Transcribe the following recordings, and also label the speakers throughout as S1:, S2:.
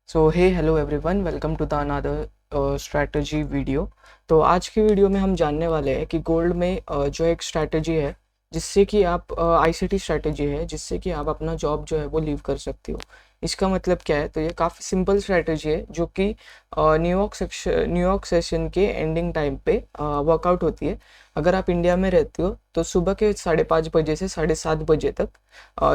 S1: So hey hello everyone, welcome to the another strategy video. तो आज की video में हम जानने वाले हैं कि गोल्ड में जो एक स्ट्रैटेजी है जिससे कि आप आईसीटी स्ट्रैटेजी है जिससे कि आप अपना जॉब जो है वो लीव कर सकते हो। इसका मतलब क्या है? तो ये काफ़ी सिंपल स्ट्रैटेजी है जो कि न्यूयॉर्क सेशन के एंडिंग टाइम पे वर्कआउट होती है। अगर आप इंडिया में रहते हो तो सुबह के 5:30 बजे से 7:30 बजे तक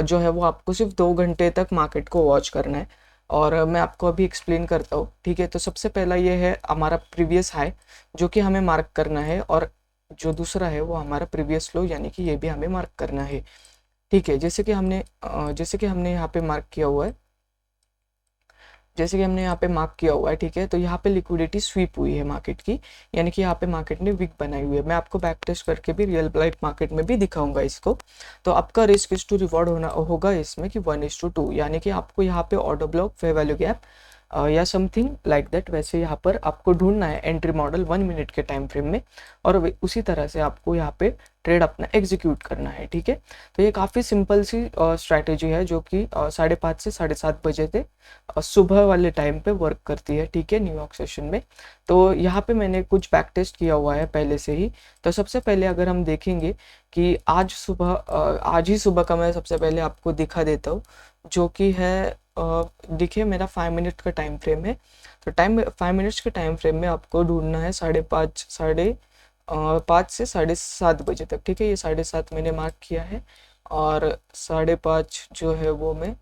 S1: जो है वो आपको सिर्फ 2 घंटे तक मार्केट को वॉच करना है। और मैं आपको अभी एक्सप्लेन करता हूँ, ठीक है। तो सबसे पहला ये है हमारा प्रीवियस हाई जो कि हमें मार्क करना है, और जो दूसरा है वो हमारा प्रीवियस लो, यानी कि ये भी हमें मार्क करना है, ठीक है। जैसे कि हमने यहाँ पे मार्क किया हुआ है, ठीक है। तो यहाँ पे लिक्विडिटी स्वीप हुई है मार्केट की, यानी कि यहाँ पे मार्केट ने विक बनाई हुई है। मैं आपको बैक टेस्ट करके भी रियल लाइफ मार्केट में भी दिखाऊंगा इसको। तो आपका रिस्क इज टू रिवॉर्ड होगा इसमें कि 1:2, यानी कि आपको यहाँ पे order block, fair value gap या समथिंग लाइक दैट, वैसे यहाँ पर आपको ढूंढना है एंट्री मॉडल 1 मिनट के टाइम फ्रेम में, और उसी तरह से आपको यहाँ पे ट्रेड अपना एग्जीक्यूट करना है, ठीक है। तो ये काफ़ी सिंपल सी स्ट्रैटेजी है जो कि 5:30 से 7:30 बजे थे सुबह वाले टाइम पे वर्क करती है, ठीक है, न्यूयॉर्क सेशन में। तो यहाँ पे मैंने कुछ बैक टेस्ट किया हुआ है पहले से ही। तो सबसे पहले अगर हम देखेंगे कि आज ही सुबह का मैं सबसे पहले आपको दिखा देता हूँ, जो कि है देखिए मेरा 5 मिनट का टाइम फ्रेम है। तो 5 मिनट्स के टाइम फ्रेम में आपको ढूंढना है 5:30 से 7:30 बजे तक, ठीक है। ये 7:30 मैंने मार्क किया है, और 5:30 जो है वो मैं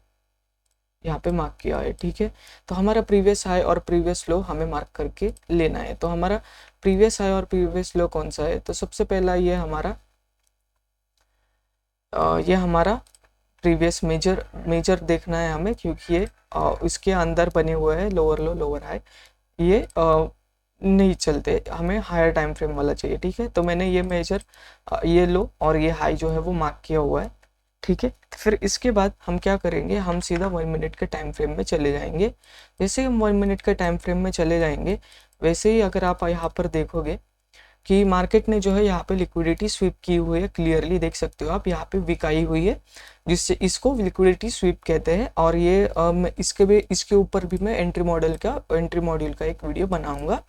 S1: यहाँ पे मार्क किया है, ठीक है। तो हमारा प्रीवियस हाई और प्रीवियस लो हमें मार्क करके लेना है। तो हमारा प्रीवियस हाई और प्रीवियस लो कौन सा है? तो सबसे पहला ये हमारा प्रीवियस मेजर देखना है हमें, क्योंकि ये इसके अंदर बने हुए हैं लोअर लो लोअर हाई। ये नहीं चलते, हमें हायर टाइम फ्रेम वाला चाहिए, ठीक है। तो मैंने ये लो और ये हाई जो है वो मार्क किया हुआ है, ठीक है। फिर इसके बाद हम क्या करेंगे, हम सीधा 1 मिनट के टाइम फ्रेम में चले जाएंगे। जैसे हम 1 मिनट के टाइम फ्रेम में चले जाएंगे, वैसे ही अगर आप यहाँ पर देखोगे कि मार्केट ने जो है यहाँ पे लिक्विडिटी स्वीप की हुई है, क्लियरली देख सकते हो आप, यहाँ पे विक आई हुई है, जिससे इसको लिक्विडिटी स्वीप कहते हैं। और ये इसके ऊपर भी मैं एंट्री मॉड्यूल का एक वीडियो बनाऊंगा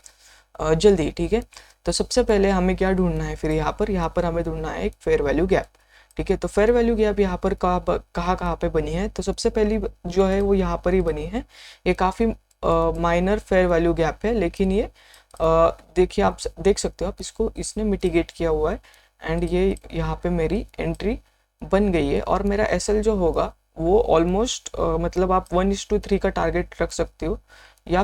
S1: जल्दी, ठीक है। तो सबसे पहले हमें क्या ढूंढना है, फिर यहाँ पर हमें ढूंढना है एक फेयर वैल्यू गैप, ठीक है। तो फेयर वैल्यू गैप यहाँ पर कहाँ पे बनी है? तो सबसे पहली जो है वो यहाँ पर ही बनी है। ये काफ़ी माइनर फेयर वैल्यू गैप है, लेकिन ये देखिए, आप देख सकते हो, आप इसने मिटिगेट किया हुआ है, एंड ये यहाँ पे मेरी एंट्री बन गई है। और मेरा एसएल जो होगा वो ऑलमोस्ट मतलब आप 1:3 का टारगेट रख सकते हो, या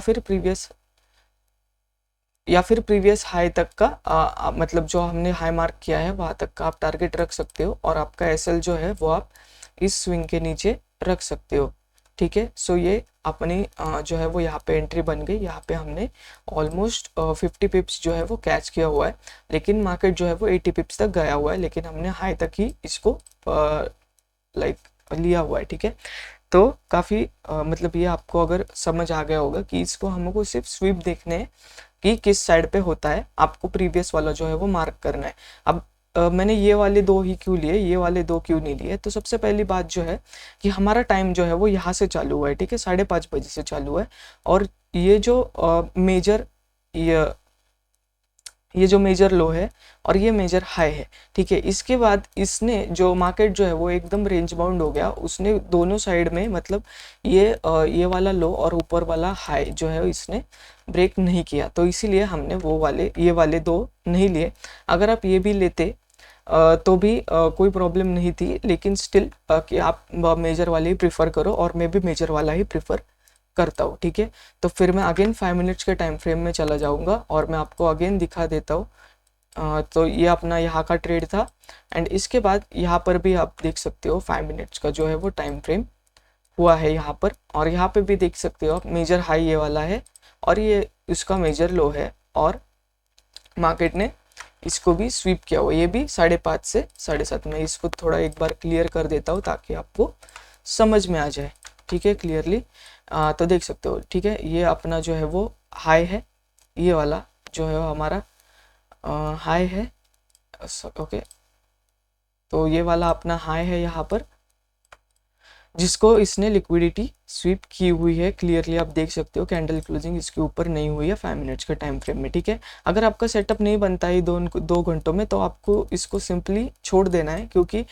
S1: फिर प्रीवियस हाई तक का मतलब जो हमने हाई मार्क किया है वहाँ तक का आप टारगेट रख सकते हो, और आपका एसएल जो है वो आप इस स्विंग के नीचे रख सकते हो, ठीक है। सो ये अपनी जो है वो यहाँ पे एंट्री बन गई। यहाँ पे हमने ऑलमोस्ट 50 पिप्स जो है वो कैच किया हुआ है, लेकिन मार्केट जो है वो 80 पिप्स तक गया हुआ है, लेकिन हमने हाई तक ही इसको लाइक लिया हुआ है, ठीक है। तो काफ़ी मतलब ये आपको अगर समझ आ गया होगा कि इसको हमको सिर्फ स्वीप देखने हैं कि किस साइड पे होता है, आपको प्रीवियस वाला जो है वो मार्क करना है। अब मैंने ये वाले दो ही क्यों लिए, ये वाले दो क्यों नहीं लिए? तो सबसे पहली बात जो है कि हमारा टाइम जो है वो यहाँ से चालू हुआ है, ठीक है, 5:30 बजे से चालू हुआ है। और ये जो मेजर ये जो मेजर लो है और ये मेजर हाई है, ठीक है। इसके बाद इसने जो मार्केट जो है वो एकदम रेंज बाउंड हो गया, उसने दोनों साइड में मतलब ये वाला लो और ऊपर वाला हाई जो है इसने ब्रेक नहीं किया, तो इसीलिए हमने ये वाले दो नहीं लिए। अगर आप ये भी लेते तो भी कोई प्रॉब्लम नहीं थी, लेकिन स्टिल कि आप मेजर वाले ही प्रीफर करो, और मैं भी मेजर वाला ही प्रीफर करता हूँ, ठीक है। तो फिर मैं अगेन 5 मिनट्स के टाइम फ्रेम में चला जाऊँगा, और मैं आपको अगेन दिखा देता हूँ। तो ये अपना यहाँ का ट्रेड था, एंड इसके बाद यहाँ पर भी आप देख सकते हो 5 मिनट्स का जो है वो टाइम फ्रेम हुआ है यहाँ पर, और यहाँ पे भी देख सकते हो आप मेजर हाई ये वाला है, और ये इसका मेजर लो है, और मार्केट ने इसको भी स्वीप किया हुआ, ये भी 5:30 से 7:30 में। इसको थोड़ा एक बार क्लियर कर देता हूँ ताकि आपको समझ में आ जाए, ठीक है, क्लियरली। तो देख सकते हो, ठीक है, ये अपना जो है वो हाई है, ये वाला जो है वो हमारा हाई है, ओके। तो ये वाला अपना हाई है यहाँ पर, जिसको इसने लिक्विडिटी स्वीप की हुई है। क्लियरली आप देख सकते हो कैंडल क्लोजिंग इसके ऊपर नहीं हुई है 5 मिनट्स के टाइम फ्रेम में, ठीक है। अगर आपका सेटअप नहीं बनता है 2 घंटों में तो आपको इसको सिंपली छोड़ देना है, क्योंकि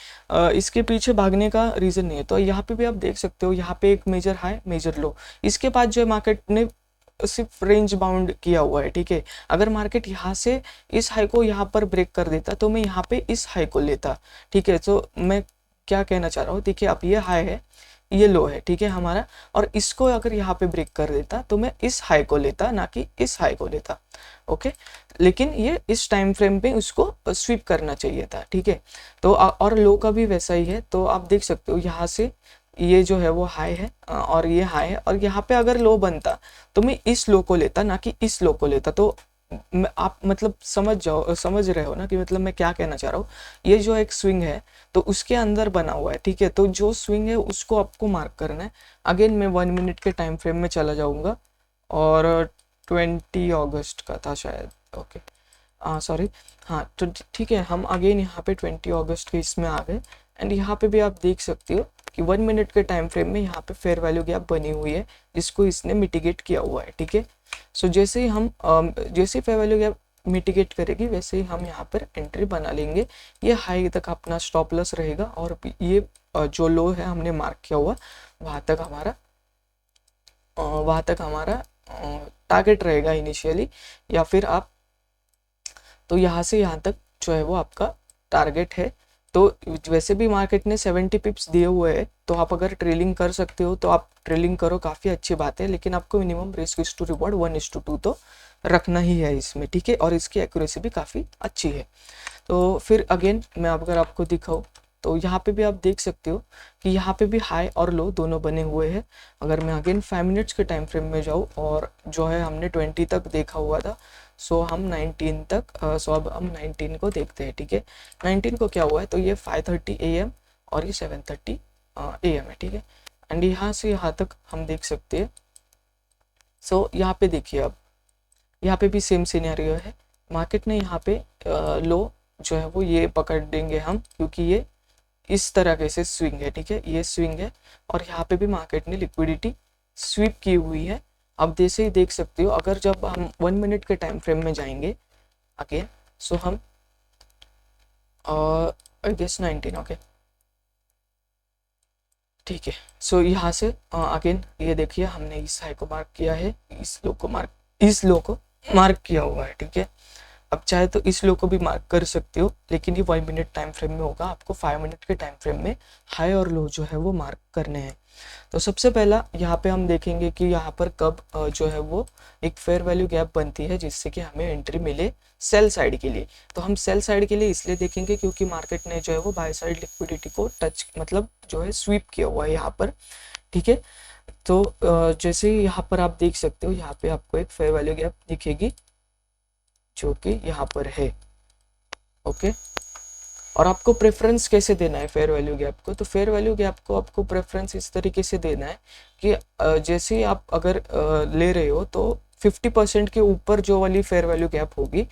S1: इसके पीछे भागने का रीज़न नहीं है। तो यहाँ पे भी आप देख सकते हो, यहाँ पे एक मेजर हाई मेजर लो, इसके बाद जो है मार्केट ने सिर्फ रेंज बाउंड किया हुआ है, ठीक है। अगर मार्केट यहाँ से इस हाई को यहाँ पर ब्रेक कर देता तो मैं यहाँ पे इस हाई को लेता, ठीक है। तो मैं क्या कहना चाह रहा हूँ, देखिए अब ये हाई है ये लो है, ठीक है हमारा, और इसको अगर यहाँ पे ब्रेक कर देता तो मैं इस हाई को लेता, ना कि इस हाई को लेता, ओके। लेकिन ये इस टाइम फ्रेम पे उसको स्वीप करना चाहिए था, ठीक है। तो और लो का भी वैसा ही है। तो आप देख सकते हो यहाँ से ये जो है वो हाई है और ये हाई है, और यहाँ पे अगर लो बनता तो मैं इस लो को लेता, ना कि इस लो को लेता। तो आप मतलब समझ रहे हो ना कि मतलब मैं क्या कहना चाह रहा हूँ। ये जो एक स्विंग है तो उसके अंदर बना हुआ है, ठीक है। तो जो स्विंग है उसको आपको मार्क करना है। अगेन मैं 1 मिनट के टाइम फ्रेम में चला जाऊंगा, और 20 अगस्त का था शायद, ओके सॉरी, हाँ। तो ठीक है, हम अगेन यहाँ पे 20 अगस्त के इसमें आ गए। एंड यहाँ पे भी आप देख सकते हो कि 1 मिनट के टाइम फ्रेम में यहाँ पे फेयर वैल्यू गैप बनी हुई है, जिसको इसने मिटिगेट किया हुआ है, ठीक है। सो जैसे ही हम जैसे फेयर वैल्यू गैप मिटिगेट करेगी वैसे ही हम यहाँ पर एंट्री बना लेंगे। ये हाई तक अपना स्टॉप लॉस रहेगा, और ये जो लो है हमने मार्क किया हुआ वहाँ तक हमारा टारगेट रहेगा इनिशियली, या फिर आप तो यहाँ से यहाँ तक जो है वो आपका टारगेट है। तो वैसे भी मार्केट ने 70 पिप्स दिए हुए हैं, तो आप अगर ट्रेलिंग कर सकते हो तो आप ट्रेलिंग करो, काफ़ी अच्छी बात है। लेकिन आपको minimum risk is to reward 1:2 तो रखना ही है इसमें, ठीक है। और इसकी एक्यूरेसी भी काफ़ी अच्छी है। तो फिर अगेन मैं अगर आपको दिखाऊँ तो यहाँ पे भी आप देख सकते हो कि यहाँ पे भी हाई और लो दोनों बने हुए हैं। अगर मैं अगेन 5 मिनट्स के टाइम फ्रेम में जाऊँ, और जो है हमने 20 तक देखा हुआ था, सो हम 19 तक सो अब हम 19 को देखते हैं, ठीक है। 19 को क्या हुआ है, तो ये 5:30 AM और ये 7:30 AM है, ठीक है। एंड यहाँ से यहाँ तक हम देख सकते हैं। सो यहाँ पे देखिए, अब यहाँ पे भी सेम सिनेरियो है। मार्केट ने यहाँ पे लो जो है वो ये पकड़ देंगे हम, क्योंकि ये इस तरह से स्विंग है, ठीक है, ये स्विंग है। और यहाँ पे भी मार्केट ने लिक्विडिटी स्वीप की हुई है। अब जैसे ही देख सकते हो, अगर जब हम 1 मिनट के टाइम फ्रेम में जाएंगे अगेन, सो हम आई गेस 19, ओके, ठीक है। सो यहाँ से अगेन ये देखिए हमने इस हाई को मार्क किया है, इस लो को मार्क किया हुआ है, ठीक है। अब चाहे तो इस लो को भी मार्क कर सकते हो, लेकिन ये 1 मिनट टाइम फ्रेम में होगा। आपको 5 मिनट के टाइम फ्रेम में हाई और लो जो है वो मार्क करने हैं। तो सबसे पहला यहाँ पे हम देखेंगे कि यहाँ पर कब जो है वो एक फेयर वैल्यू गैप बनती है, जिससे कि हमें एंट्री मिले सेल साइड के लिए। तो हम सेल साइड के लिए इसलिए देखेंगे क्योंकि मार्केट ने जो है वो बाय साइड लिक्विडिटी को टच मतलब जो है स्वीप किया हुआ है यहाँ पर, ठीक है। तो जैसे ही यहाँ पर आप देख सकते हो, यहाँ पे आपको एक फेयर वैल्यू गैप दिखेगी जो कि यहाँ पर है, ओके। और आपको प्रेफरेंस कैसे देना है फेयर वैल्यू गैप को, तो फेयर वैल्यू गैप को आपको प्रेफरेंस इस तरीके से देना है कि जैसे ही आप अगर ले रहे हो तो 50% के ऊपर जो वाली फेयर वैल्यू गैप होगी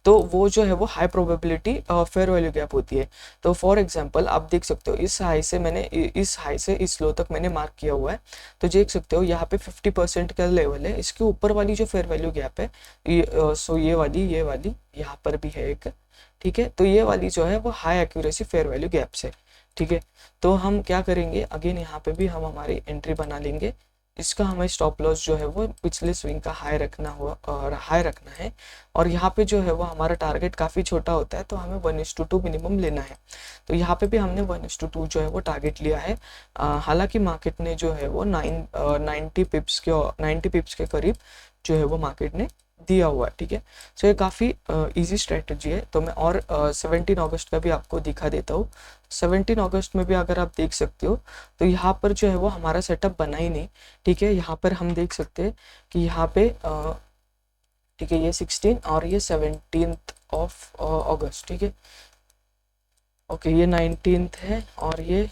S1: तो वो जो है वो high probability fair value gap होती है। तो फॉर एग्जांपल आप देख सकते हो इस हाई से इस लो तक मैंने मार्क किया हुआ है। तो देख सकते हो यहाँ पे 50% का लेवल है, इसके ऊपर वाली जो फेयर वैल्यू गैप है सो ये वाली यहाँ पर भी है एक, ठीक है। तो ये वाली जो है वो high accuracy fair value gap से, ठीक है। तो हम क्या करेंगे, अगेन यहाँ पे भी हम हमारी एंट्री बना लेंगे। इसका हमें स्टॉप लॉस जो है वो पिछले स्विंग का हाई रखना है। और यहाँ पे जो है वो हमारा टारगेट काफ़ी छोटा होता है, तो हमें 1:2 मिनिमम लेना है। तो यहाँ पे भी हमने 1:2 जो है वो टारगेट लिया है। हालांकि मार्केट ने जो है वो 90 पिप्स के करीब जो है वो मार्केट ने दिया हुआ है, ठीक है। सो ये काफ़ी इजी स्ट्रेटजी है। तो मैं और 17 अगस्त का भी आपको दिखा देता हूँ। 17 अगस्त में भी अगर आप देख सकते हो तो यहाँ पर जो है वो हमारा सेटअप बना ही नहीं, ठीक है। यहाँ पर हम देख सकते हैं कि यहाँ पे ठीक है ये 16 और ये 17 अगस्त, ठीक है, ओके। ये 19 है और ये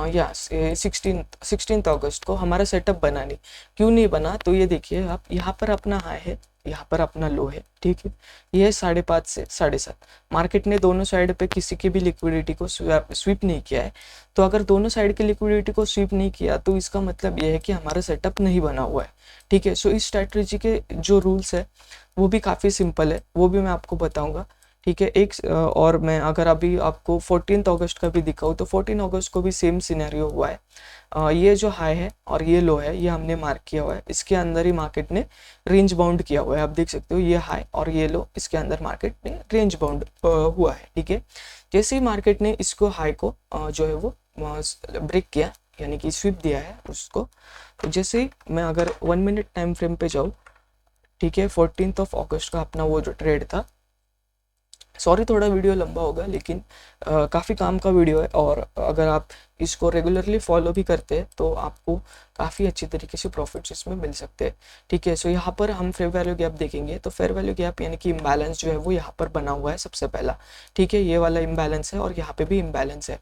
S1: या 16 अगस्त को हमारा सेटअप बना नहीं। क्यों नहीं बना, तो ये देखिए आप, यहाँ पर अपना हाई है, यहाँ पर अपना लो है, ठीक है। ये 5.5 से 7.5, मार्केट ने दोनों साइड पे किसी की भी लिक्विडिटी को स्वीप नहीं किया है। तो अगर दोनों साइड की लिक्विडिटी को स्वीप नहीं किया तो इसका मतलब ये है कि हमारा सेटअप नहीं बना हुआ है, ठीक है। सो इस स्ट्रैटेजी के जो रूल्स है वो भी काफ़ी सिंपल है, वो भी मैं आपको बताऊंगा, ठीक है। एक और मैं अगर अभी आपको 14 अगस्त का भी दिखाऊँ तो 14 अगस्त को भी सेम सिनेरियो हुआ है। ये जो हाई है और ये लो है, ये हमने मार्क किया हुआ है, इसके अंदर ही मार्केट ने रेंज बाउंड किया हुआ है। आप देख सकते हो ये हाई और ये लो, इसके अंदर मार्केट ने रेंज बाउंड हुआ है, ठीक है। जैसे ही मार्केट ने इसको हाई को जो है वो ब्रेक किया, यानी कि स्वीप दिया है उसको, तो जैसे ही मैं अगर 1 मिनट टाइम फ्रेम पे जाऊँ, ठीक है, 14 अगस्त का अपना वो जो ट्रेड था, सॉरी थोड़ा वीडियो लंबा होगा लेकिन काफ़ी काम का वीडियो है, और अगर आप इसको रेगुलरली फॉलो भी करते हैं तो आपको काफ़ी अच्छी तरीके से प्रॉफिट्स इसमें मिल सकते हैं, ठीक है। सो यहाँ पर हम फेयर वैल्यू गैप देखेंगे, तो फेयर वैल्यू गैप यानी कि इम्बैलेंस जो है वो यहाँ पर बना हुआ है सबसे पहला, ठीक है। ये वाला इम्बैलेंस है और यहाँ पे भी इम्बैलेंस है।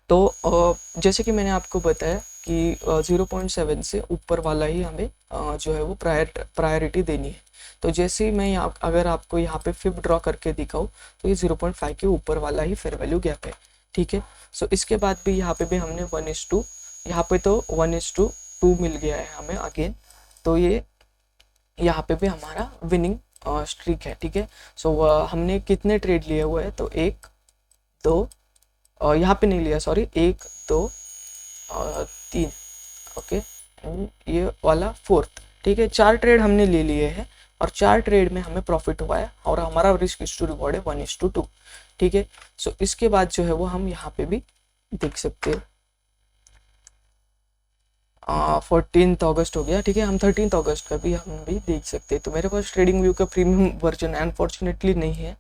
S1: तो जैसे कि मैंने आपको बताया कि 0.7 से ऊपर वाला ही हमें जो है वो प्रायोरिटी देनी है। तो जैसे ही मैं यहाँ अगर आपको यहाँ पे फिब ड्रॉ करके दिखाऊँ तो ये 0.5 के ऊपर वाला ही फेयर वैल्यू गैप है, ठीक है। सो इसके बाद भी यहाँ पे भी हमने 1:2, यहाँ पे तो 1:2 मिल गया है हमें अगेन, तो ये यहाँ पे भी हमारा विनिंग स्ट्रीक है, ठीक है। सो हमने कितने ट्रेड लिए हुए हैं, तो 1 2, यहाँ पे नहीं लिया, सॉरी, 1 2 3, ओके, ये वाला 4th, ठीक है। 4 ट्रेड हमने ले लिए हैं और 4 ट्रेड में हमें प्रॉफिट हुआ है और हमारा रिस्क टू रिवॉर्ड है 1:2, ठीक है। सो इसके बाद जो है वो हम यहाँ पे भी देख सकते हैं, 14 अगस्त हो गया, ठीक है। हम 13 अगस्त का भी हम भी देख सकते हैं। तो मेरे पास ट्रेडिंग व्यू का प्रीमियम वर्जन अनफॉर्चुनेटली नहीं है,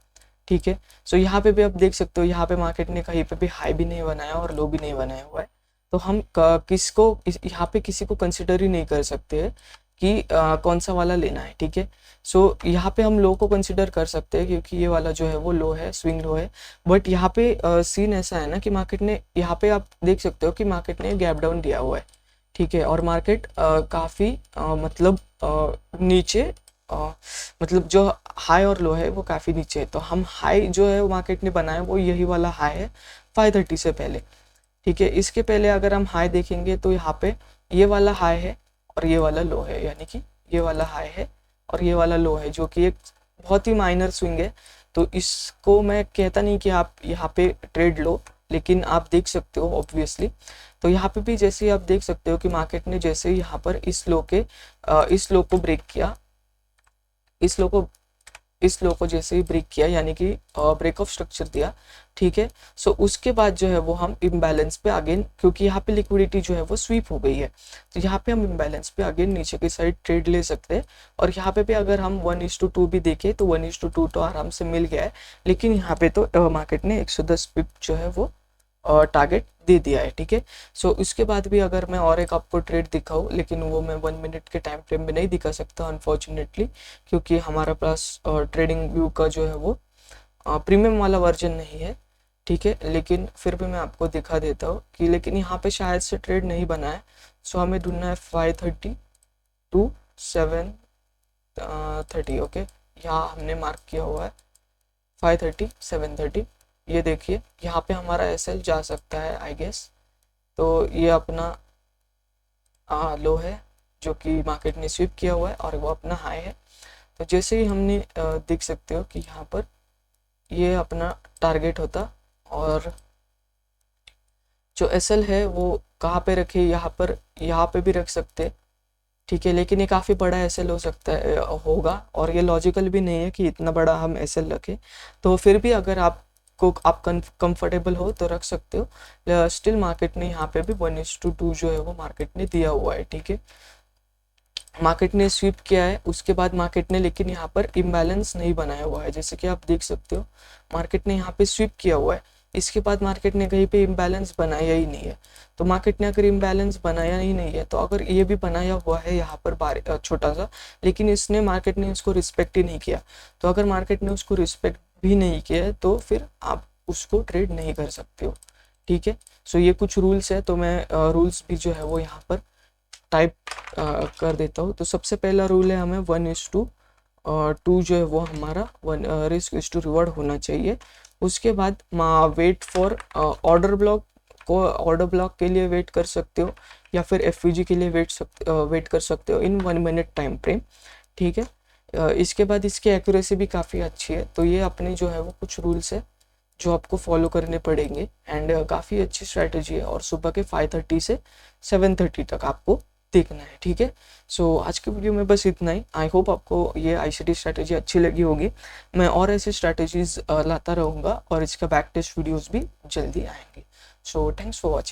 S1: ठीक है। सो यहाँ पे भी आप देख सकते हो, यहाँ पे मार्केट ने कहीं पे भी हाई भी नहीं बनाया और लो भी नहीं बनाया हुआ है। तो हम किसको यहाँ पे किसी को कंसिडर ही नहीं कर सकते हैं कि कौन सा वाला लेना है, ठीक है। सो यहाँ पे हम लो को कंसिडर कर सकते हैं क्योंकि ये वाला जो है वो लो है, स्विंग लो है। बट यहाँ पे सीन ऐसा है ना कि मार्केट ने, यहाँ पे आप देख सकते हो कि मार्केट ने गैप डाउन दिया हुआ है, ठीक है। और मार्केट काफ़ी मतलब नीचे, मतलब जो हाई और लो है वो काफ़ी नीचे है। तो हम हाई जो है वो मार्केट ने बनाया वो यही वाला हाई है 530 से पहले, ठीक है। इसके पहले अगर हम हाई देखेंगे तो यहाँ पे ये वाला हाई है और ये वाला लो है, यानी कि ये वाला हाई है और ये वाला लो है, जो कि एक बहुत ही माइनर स्विंग है। तो इसको मैं कहता नहीं कि आप यहाँ पे ट्रेड लो, लेकिन आप देख सकते हो ऑब्वियसली। तो यहाँ पे भी जैसे आप देख सकते हो कि मार्केट ने जैसे ही यहाँ पर इस लो को ब्रेक किया, इस लो को जैसे ही ब्रेक किया, यानी कि ब्रेक ऑफ स्ट्रक्चर दिया, ठीक है। सो उसके बाद जो है वो हम इम्बैलेंस पे अगेन, क्योंकि यहाँ पे लिक्विडिटी जो है वो स्वीप हो गई है, तो यहाँ पे हम इम्बैलेंस पे अगेन नीचे की साइड ट्रेड ले सकते हैं। और यहाँ पे भी अगर हम 1:2 भी देखें तो 1:2 तो आराम से मिल गया है, लेकिन यहाँ पे तो मार्केट ने 110 पिप जो है वो टारगेट दे दिया है, ठीक है। सो इसके बाद भी अगर मैं और एक आपको ट्रेड दिखाऊँ, लेकिन वो मैं 1 मिनट के टाइम फ्रेम में नहीं दिखा सकता अनफॉर्चुनेटली, क्योंकि हमारा पास ट्रेडिंग व्यू का जो है वो प्रीमियम वाला वर्जन नहीं है, ठीक है। लेकिन फिर भी मैं आपको दिखा देता हूँ कि, लेकिन यहाँ पे शायद से ट्रेड नहीं बना है। सो हमें ढूंढना है 530 to 730, ओके। यहाँ हमने मार्क किया हुआ है 530 730, ये देखिए यहाँ पे हमारा एसएल जा सकता है आई गेस। तो ये अपना लो है जो कि मार्केट ने स्वीप किया हुआ है और वो अपना हाई है। तो जैसे ही हमने देख सकते हो कि यहाँ पर ये अपना टारगेट होता, और जो एसएल है वो कहाँ पे रखे, यहाँ पे भी रख सकते, ठीक है। लेकिन ये काफ़ी बड़ा एसएल हो सकता है, होगा, और ये लॉजिकल भी नहीं है कि इतना बड़ा हम एसएल रखें। तो फिर भी अगर आप कंफर्टेबल हो तो रख सकते हो। स्टिल मार्केट ने यहाँ पे भी 1:2 जो है वो मार्केट ने दिया हुआ है, ठीक है। मार्केट ने स्वीप किया है, उसके बाद मार्केट ने लेकिन यहाँ पर इम्बैलेंस नहीं बनाया हुआ है, जैसे कि आप देख सकते हो मार्केट ने यहाँ पे स्वीप किया हुआ है, इसके बाद मार्केट ने कहीं पे इम्बैलेंस बनाया ही नहीं है। तो मार्केट ने अगर इम्बैलेंस बनाया ही नहीं है, तो अगर ये भी बनाया हुआ है यहाँ पर छोटा सा, लेकिन इसने मार्केट ने उसको रिस्पेक्ट ही नहीं किया, तो अगर मार्केट ने उसको रिस्पेक्ट भी नहीं किया है तो फिर आप उसको ट्रेड नहीं कर सकते हो, ठीक है। सो ये कुछ रूल्स है, तो मैं रूल्स भी जो है वो यहाँ पर टाइप कर देता हूँ। तो सबसे पहला रूल है हमें 1:2 जो है वो हमारा रिस्क इज टू रिवॉर्ड होना चाहिए। उसके बाद wait for order block order block के लिए वेट कर सकते हो, या फिर एफवीजी के लिए वेट कर सकते हो इन 1 मिनट टाइम फ्रेम, ठीक है। इसके बाद इसकी एक्यूरेसी भी काफ़ी अच्छी है। तो ये अपने जो है वो कुछ रूल्स है जो आपको फॉलो करने पड़ेंगे, एंड काफ़ी अच्छी स्ट्रैटेजी है। और सुबह के 5:30 से 7:30 तक आपको देखना है, ठीक है। सो आज की वीडियो में बस इतना ही। आई होप आपको ये ICT स्ट्रैटेजी अच्छी लगी होगी। मैं और ऐसी स्ट्रैटेजीज लाता रहूँगा, और इसका बैक टेस्ट वीडियोज़ भी जल्दी आएंगे। So thanks for watching.